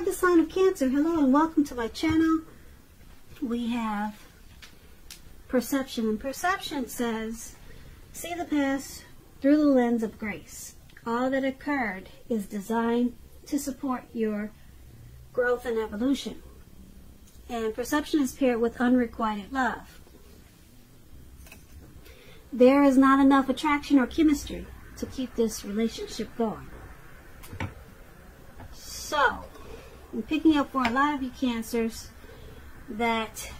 the sign of Cancer, hello and welcome to my channel. We have perception, and perception says, see the past through the lens of grace. All that occurred is designed to support your growth and evolution. And perception is paired with unrequited love. There is not enough attraction or chemistry to keep this relationship going. So, I'm picking up for a lot of you Cancers that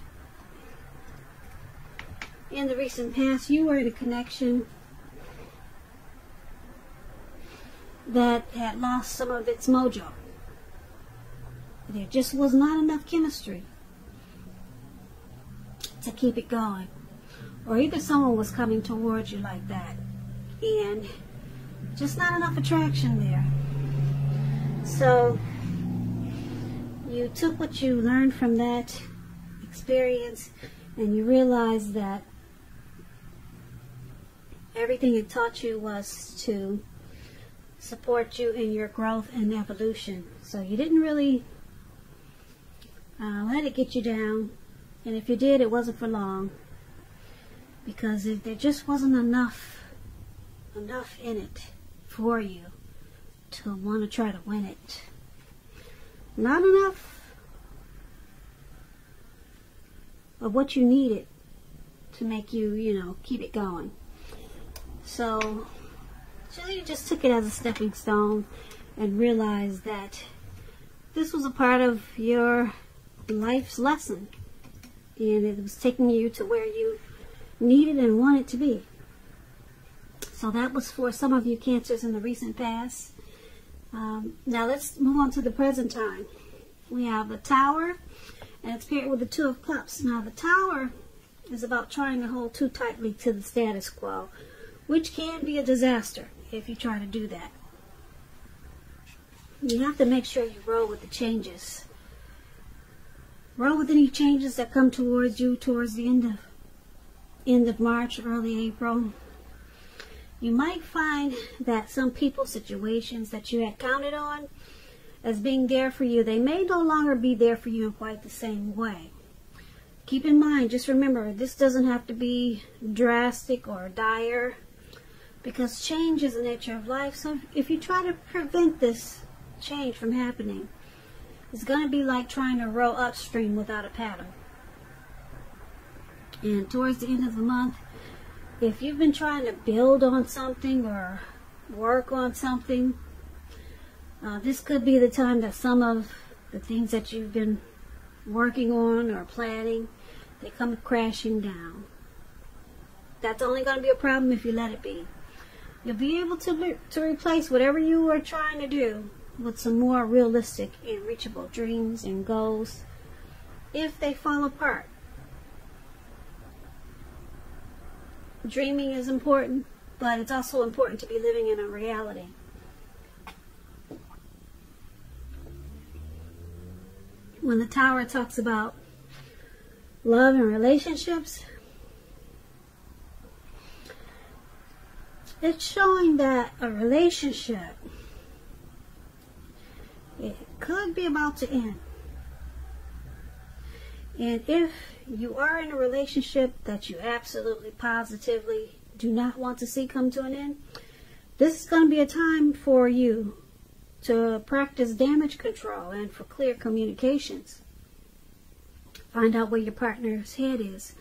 in the recent past you were in a connection that had lost some of its mojo. There just was not enough chemistry to keep it going. Or either someone was coming towards you like that and just not enough attraction there. So you took what you learned from that experience and you realized that everything it taught you was to support you in your growth and evolution. So you didn't really let it get you down, and if you did, it wasn't for long, because there just wasn't enough in it for you to want to try to win it. Not enough of what you needed to make you, keep it going. So you just took it as a stepping stone and realized that this was a part of your life's lesson, and it was taking you to where you needed and wanted to be. So that was for some of you Cancers in the recent past. Now let's move on to the present time. We have the Tower, and it's paired with the Two of Cups. Now the Tower is about trying to hold too tightly to the status quo, which can be a disaster if you try to do that. You have to make sure you roll with the changes. Roll with any changes that come towards you towards the end of March, early April. You might find that some people, situations that you had counted on as being there for you, they may no longer be there for you in quite the same way. Keep in mind, just remember, this doesn't have to be drastic or dire, because change is the nature of life. So if you try to prevent this change from happening, it's going to be like trying to row upstream without a paddle. And towards the end of the month, if you've been trying to build on something or work on something, this could be the time that some of the things that you've been working on or planning, they come crashing down. That's only going to be a problem if you let it be. You'll be able to replace whatever you were trying to do with some more realistic and reachable dreams and goals if they fall apart. Dreaming is important, but it's also important to be living in a reality. When the Tower talks about love and relationships, it's showing that a relationship, it could be about to end. And if you are in a relationship that you absolutely positively do not want to see come to an end, this is going to be a time for you to practice damage control and for clear communications. Find out where your partner's head is.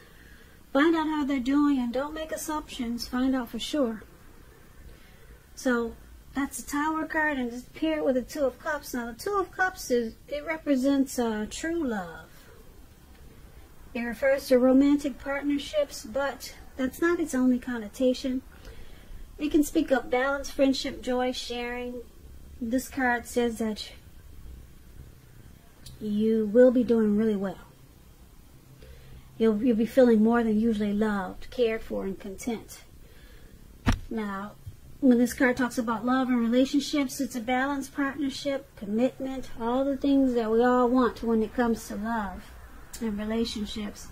Find out how they're doing, and don't make assumptions. Find out for sure. So that's the Tower card, and it's paired with the Two of Cups. Now the Two of Cups, it represents true love. It refers to romantic partnerships, but that's not its only connotation. It can speak of balance, friendship, joy, sharing. This card says that you will be doing really well. You'll be feeling more than usually loved, cared for, and content. Now, when this card talks about love and relationships, it's a balanced partnership, commitment, all the things that we all want when it comes to love and relationships.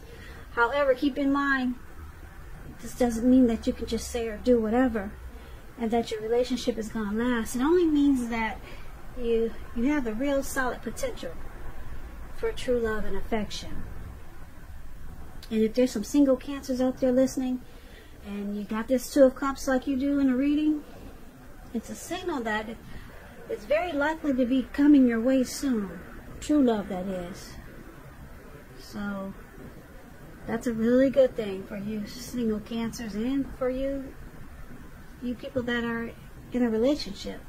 However, keep in mind, this doesn't mean that you can just say or do whatever and that your relationship is going to last. It only means that you have a real solid potential for true love and affection. And if there's some single Cancers out there listening, and you got this Two of Cups like you do in a reading, it's a signal that it's very likely to be coming your way soon. True love, that is. So that's a really good thing for you single Cancers, and for you people that are in a relationship.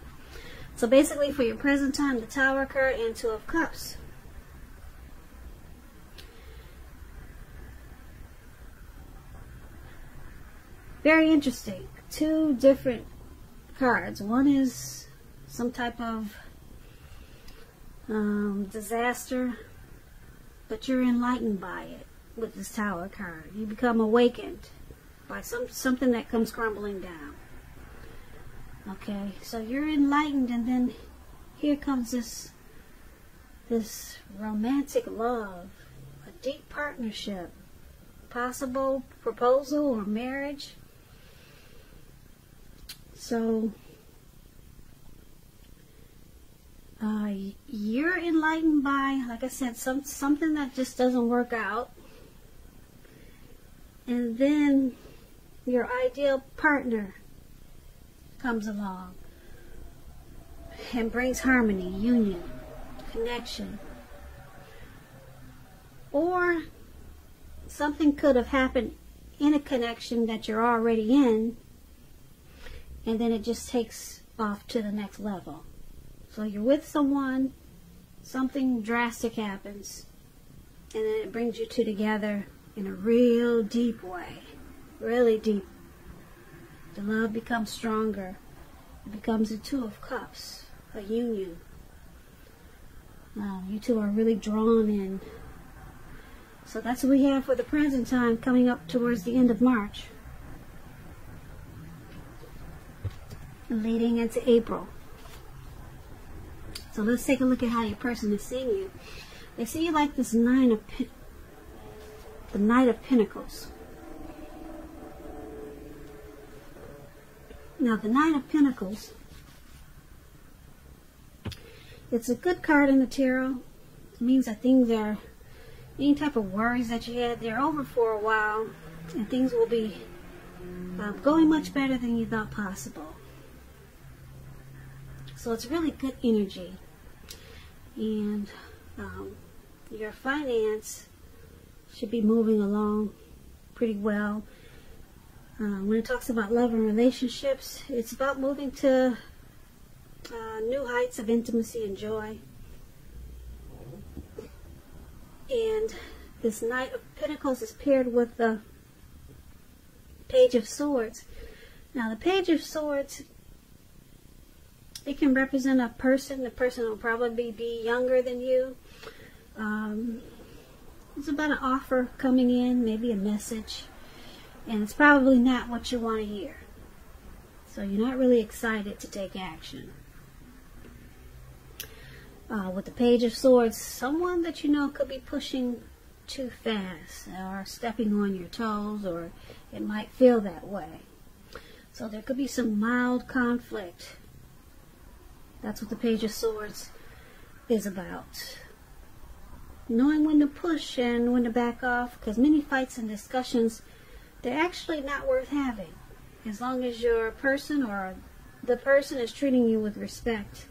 So basically, for your present time, the Tower card and Two of Cups. Very interesting. Two different cards. One is some type of disaster, but you're enlightened by it with this Tower card. You become awakened by something that comes crumbling down. Okay, so you're enlightened, and then here comes this romantic love, a deep partnership, possible proposal or marriage. So you're enlightened by, like I said, something that just doesn't work out, and then your ideal partner comes along and brings harmony, union, connection. Or something could have happened in a connection that you're already in, and then it just takes off to the next level. So you're with someone, something drastic happens, and then it brings you two together in a real deep way. Really deep. The love becomes stronger. It becomes a Two of Cups, a union. You two are really drawn in. So that's what we have for the present time, coming up towards the end of March, leading into April. So let's take a look at how your person is seeing you. They see you like this the Knight of Pentacles. Now, the Knight of Pentacles, it's a good card in the tarot. It means that things are, any type of worries that you had, they're over for a while, and things will be going much better than you thought possible. So it's really good energy. And your finance should be moving along pretty well. When it talks about love and relationships, it's about moving to new heights of intimacy and joy. And this Knight of Pentacles is paired with the Page of Swords. Now, the Page of Swords, it can represent a person. The person will probably be younger than you. It's about an offer coming in, maybe a message. And it's probably not what you want to hear. So you're not really excited to take action. With the Page of Swords, someone that you know could be pushing too fast or stepping on your toes, or it might feel that way. So there could be some mild conflict. That's what the Page of Swords is about. Knowing when to push and when to back off, because many fights and discussions, they're actually not worth having, as long as your person or the person is treating you with respect.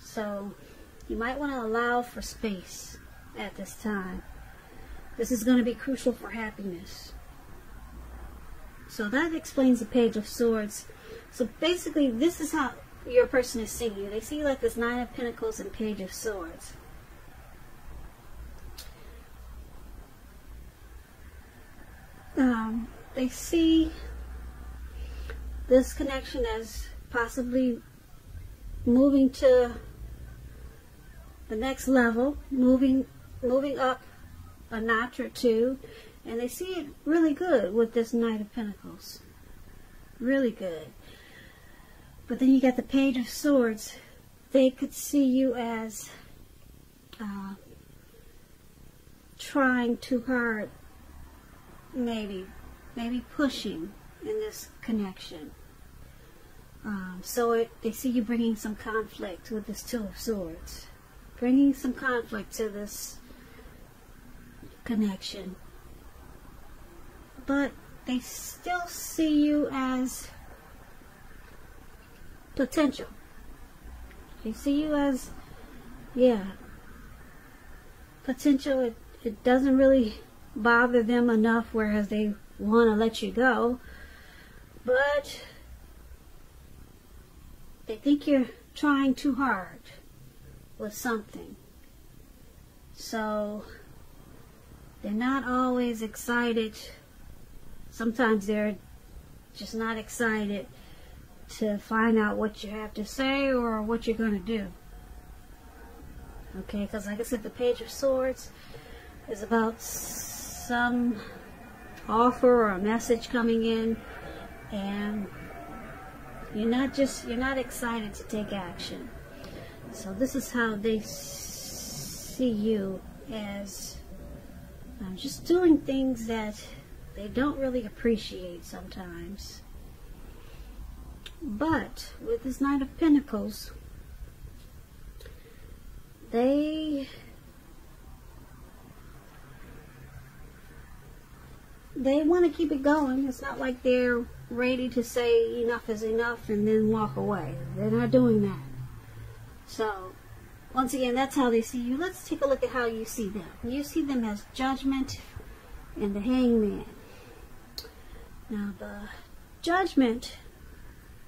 So you might want to allow for space at this time. This is going to be crucial for happiness. So that explains the Page of Swords. So basically, this is how your person is seeing you. They see you like this Nine of Pentacles and Page of Swords. They see this connection as possibly moving to the next level, moving up a notch or two, and they see it really good with this Knight of Pentacles. Really good. But then you got the Page of Swords. They could see you as trying too hard, maybe pushing in this connection. They see you bringing some conflict with this Two of Swords. Bringing some conflict to this connection. But they still see you as potential. They see you as, yeah, potential. It doesn't really bother them enough, whereas they want to let you go. But they think you're trying too hard with something. So they're not always excited. Sometimes they're just not excited to find out what you have to say or what you're going to do. Okay, because like I said, the Page of Swords is about some offer or a message coming in, and you're not excited to take action. So this is how they see you, as just doing things that they don't really appreciate sometimes. But with this Knight of Pentacles, they want to keep it going. It's not like they're ready to say enough is enough and then walk away. They're not doing that. So, once again, that's how they see you. Let's take a look at how you see them. You see them as Judgment and the Hangman. Now, the Judgment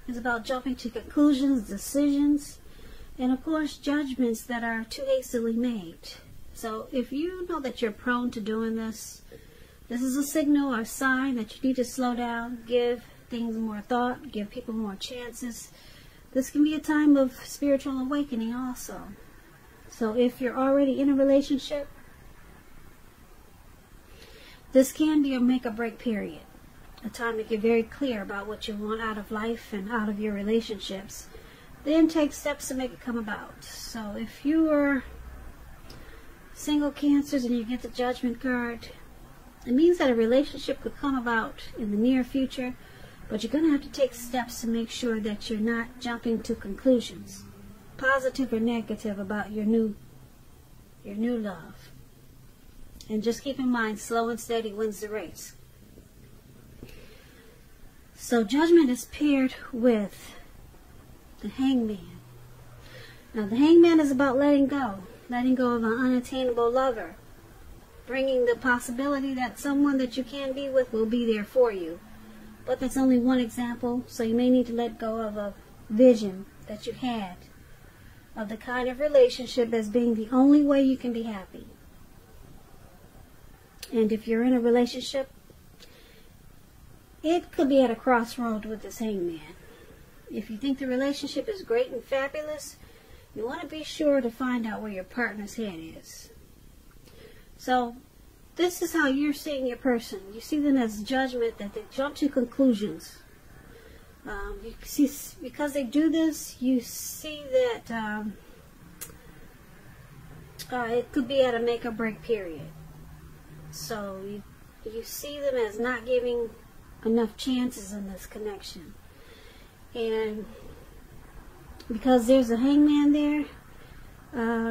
is about jumping to conclusions, decisions, and of course, judgments that are too hastily made. So, if you know that you're prone to doing this, this is a signal or a sign that you need to slow down, give things more thought, give people more chances. This can be a time of spiritual awakening also. So if you're already in a relationship, this can be a make or break period. A time to get very clear about what you want out of life and out of your relationships. Then take steps to make it come about. So if you are single Cancers and you get the Judgment card, it means that a relationship could come about in the near future, but you're going to have to take steps to make sure that you're not jumping to conclusions, positive or negative, about your new love. And just keep in mind, slow and steady wins the race. So Judgment is paired with the Hangman. Now the Hangman is about letting go of an unattainable lover. Bringing the possibility that someone that you can be with will be there for you. But that's only one example, so you may need to let go of a vision that you had of the kind of relationship as being the only way you can be happy. And if you're in a relationship, it could be at a crossroad with this Hangman. If you think the relationship is great and fabulous, you want to be sure to find out where your partner's head is. So, this is how you're seeing your person. You see them as Judgment, that they jump to conclusions. You see, because they do this, you see that it could be at a make or break period. So, you see them as not giving enough chances in this connection. And because there's a Hangman there,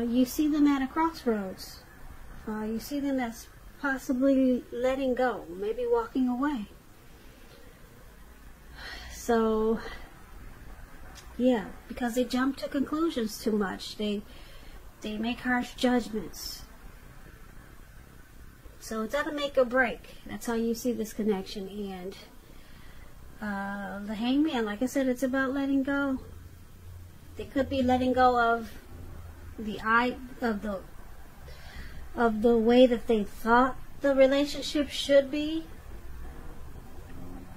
you see them at a crossroads. You see them as possibly letting go, maybe walking away. So, yeah, because they jump to conclusions too much. They make harsh judgments. So it's at a make or break. That's how you see this connection. And the Hangman, like I said, it's about letting go. They could be letting go of the way that they thought the relationship should be.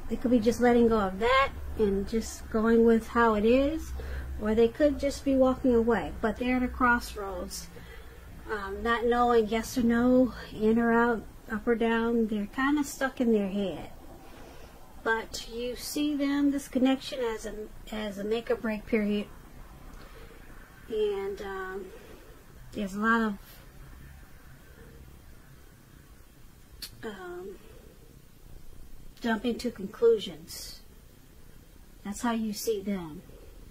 They could be just letting go of that and just going with how it is, or they could just be walking away. But they're at a crossroads, not knowing yes or no, in or out, up or down. They're kind of stuck in their head. But you see them, this connection, as a make or break period. And there's a lot of jumping to conclusions That's how you see them.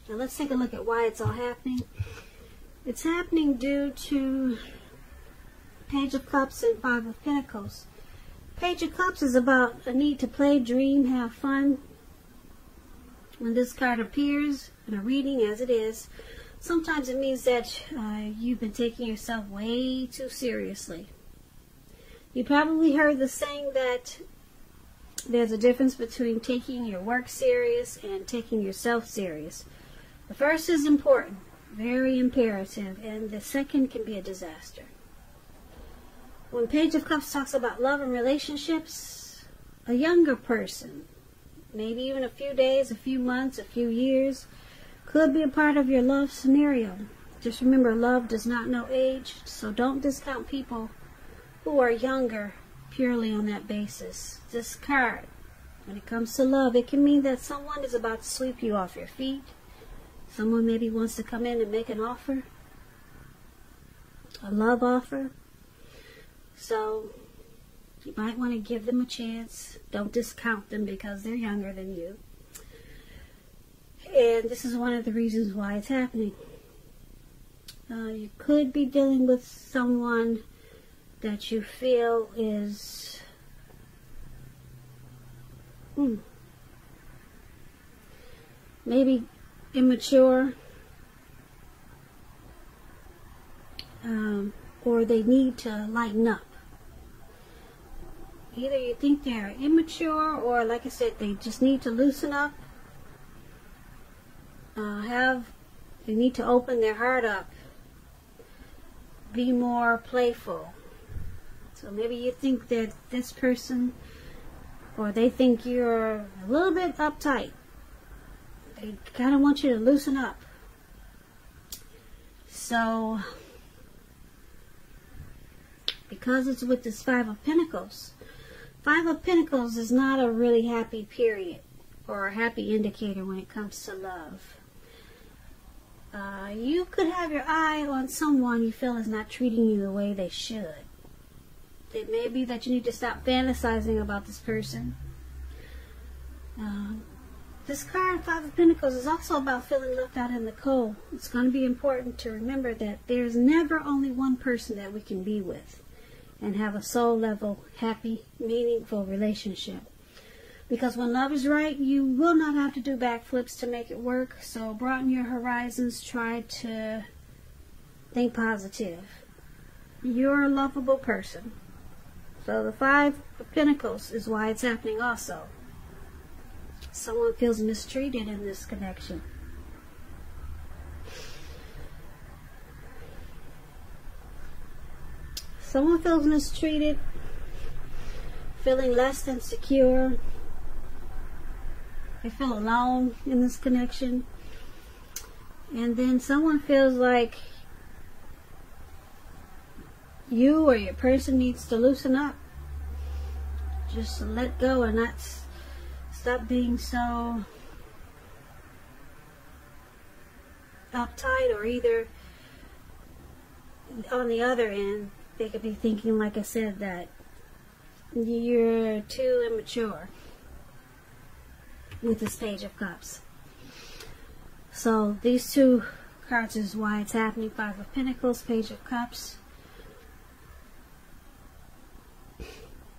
Now let's take a look at why it's all happening. It's happening due to Page of Cups and Five of Pentacles. Page of Cups is about a need to play, dream, have fun. When this card appears in a reading, as it is, sometimes it means that you've been taking yourself way too seriously. You probably heard the saying that there's a difference between taking your work serious and taking yourself serious. The first is important, very imperative, and the second can be a disaster. When Page of Cups talks about love and relationships, a younger person, maybe even a few days, a few months, a few years, could be a part of your love scenario. Just remember, love does not know age, so don't discount people who are younger purely on that basis. This card, when it comes to love, it can mean that someone is about to sweep you off your feet. Someone maybe wants to come in and make an offer, a love offer. So you might want to give them a chance. Don't discount them because they're younger than you. And this is one of the reasons why it's happening. You could be dealing with someone that you feel is maybe immature, or they need to lighten up. Either you think they're immature, or like I said, they just need to loosen up. They need to open their heart up, be more playful. So maybe you think that this person, or they think you're a little bit uptight. They kind of want you to loosen up. So, because it's with this Five of Pentacles, Five of Pentacles is not a really happy period or a happy indicator when it comes to love. You could have your eye on someone you feel is not treating you the way they should. It may be that you need to stop fantasizing about this person. This card, Five of Pentacles, is also about feeling left out in the cold. It's going to be important to remember that there's never only one person that we can be with and have a soul level, happy, meaningful relationship. Because when love is right, you will not have to do backflips to make it work. So broaden your horizons. Try to think positive. You're a lovable person. So the Five of Pentacles is why it's happening also. Someone feels mistreated in this connection. Someone feels mistreated, feeling less than secure. They feel alone in this connection. And then someone feels like you or your person needs to loosen up. Just let go and not stop being so uptight, or either on the other end, they could be thinking, like I said, that you're too immature with this Page of Cups. So these two cards is why it's happening. Five of Pentacles, Page of Cups.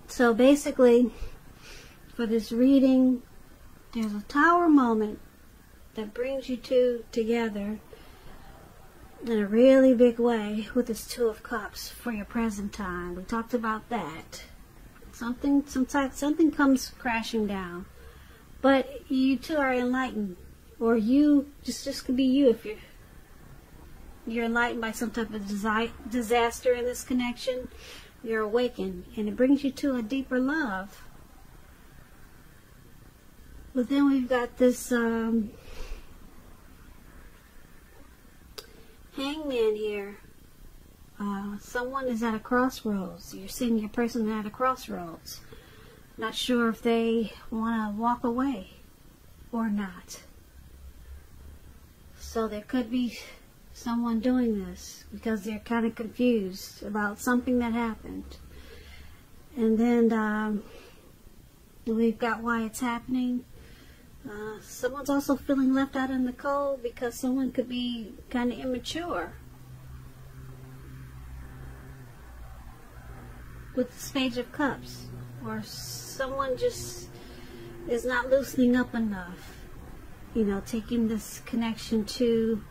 So basically, for this reading, there's a tower moment that brings you two together in a really big way with this Two of Cups for your present time. We talked about that. Something comes crashing down. But you two are enlightened. Or you, just could be you if you're enlightened by some type of disaster in this connection. You're awakened, and it brings you to a deeper love. But then we've got this hangman here. Someone is at a crossroads. You're seeing your person at a crossroads. Not sure if they want to walk away or not. So there could be someone doing this because they're kind of confused about something that happened. And then we've got why it's happening. Someone's also feeling left out in the cold because someone could be kind of immature. With the Page of Cups. Or someone just is not loosening up enough. You know, taking this connection too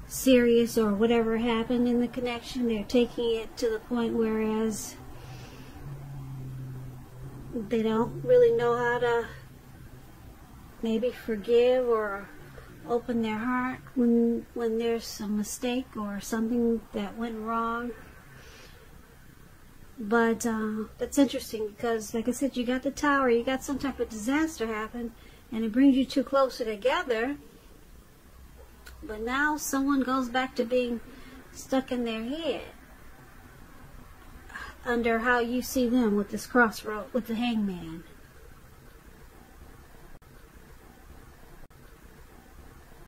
serious, or whatever happened in the connection, they're taking it to the point whereas they don't really know how to maybe forgive or open their heart when there's some mistake or something that went wrong. But that's interesting because, like I said, you got the Tower, you got some type of disaster happen, and it brings you two closer together. But now someone goes back to being stuck in their head under how you see them with this crossroad, with the Hangman.